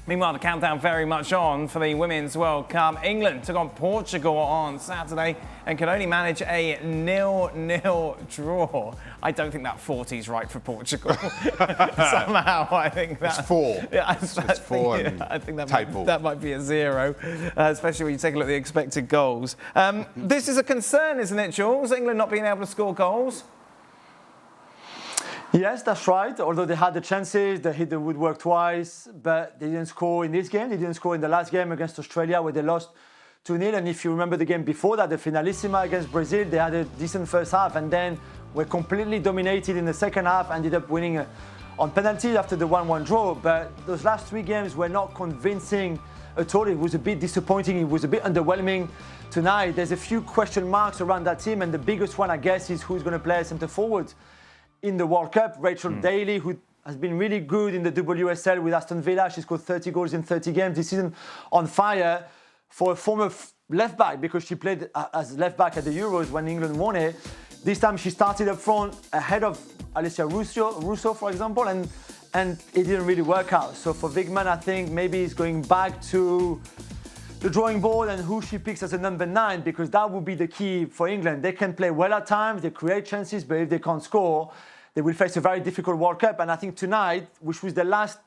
Meanwhile, the countdown very much on for the Women's World Cup. England took on Portugal on Saturday and could only manage a 0-0 draw. I don't think that 40 is right for Portugal. Somehow, I think that... It's 4. Yeah, it's 4 I think that might be a 0, especially when you take a look at the expected goals. This is a concern, isn't it, Jules? England not being able to score goals? Yes, that's right. Although they had the chances, they hit the woodwork twice, but they didn't score in this game. They didn't score in the last game against Australia where they lost 2-0. And if you remember the game before that, the Finalissima against Brazil, they had a decent first half and then were completely dominated in the second half, ended up winning on penalties after the 1-1 draw. But those last 3 games were not convincing at all. It was a bit disappointing. It was a bit underwhelming tonight. There's a few question marks around that team, and the biggest one, I guess, is who's going to play centre forward in the World Cup. Rachel Daly, who has been really good in the WSL with Aston Villa. She scored 30 goals in 30 games this season, on fire for a former left back because she played as left back at the Euros when England won it. This time she started up front ahead of Alicia Russo, for example, and it didn't really work out. So for Wigman, I think maybe he's going back to the drawing board and who she picks as a number 9, because that would be the key for England. They can play well at times, they create chances, but if they can't score, they will face a very difficult World Cup. And I think tonight, which was the last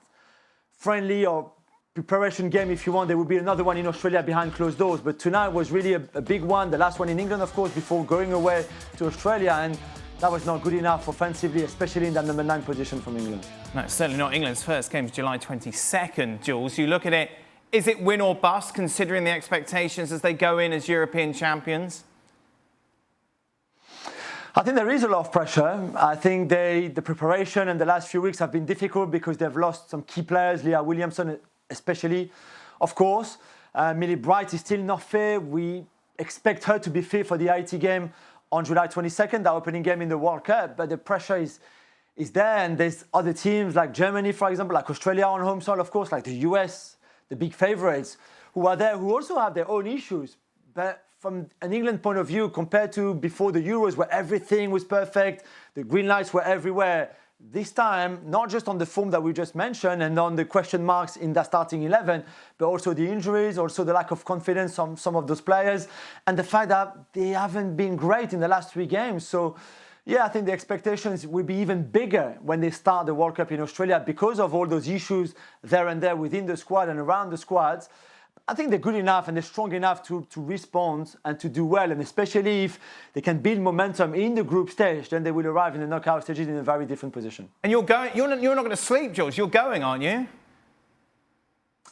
friendly or preparation game, if you want, there will be another one in Australia behind closed doors. But tonight was really a big one, the last one in England, of course, before going away to Australia. And that was not good enough offensively, especially in that number 9 position from England. No, certainly not. England's first game is July 22nd, Jules. You look at it, is it win or bust, considering the expectations as they go in as European champions? I think there is a lot of pressure. I think the preparation and the last few weeks have been difficult because they've lost some key players, Leah Williamson especially, of course. Millie Bright is still not fit. We expect her to be fit for the IT game on July 22nd, the opening game in the World Cup. But the pressure is there, and there's other teams like Germany, for example, like Australia on home soil, of course, like the US, the big favourites, who are there, who also have their own issues. But from an England point of view, compared to before the Euros, where everything was perfect, the green lights were everywhere, this time, not just on the form that we just mentioned and on the question marks in the starting 11, but also the injuries, also the lack of confidence on some of those players, and the fact that they haven't been great in the last 3 games. So, yeah, I think the expectations will be even bigger when they start the World Cup in Australia because of all those issues there and there within the squad and around the squads. I think they're good enough and they're strong enough to respond and to do well. And especially if they can build momentum in the group stage, then they will arrive in the knockout stages in a very different position. And you're not going to sleep, George. You're going, aren't you?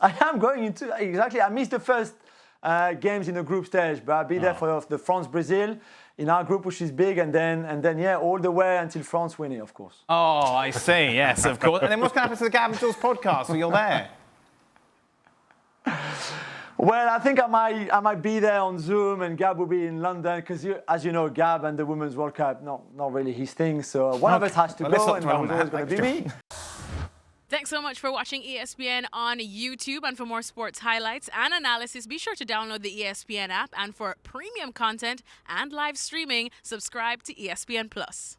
I am going into, exactly. I missed the first games in the group stage, but I'll be there for the France-Brazil in our group, which is big, and then yeah, all the way until France win it, of course. Oh, I see. Yes, of course. And then what's going to happen to the Gab and Jules podcast when you're there? Well, I think I might be there on Zoom, and Gab will be in London because, as you know, Gab and the Women's World Cup, not really his thing. So one of us has to go, and that was always going to be me. Thanks so much for watching ESPN on YouTube. And for more sports highlights and analysis, be sure to download the ESPN app. And for premium content and live streaming, subscribe to ESPN Plus.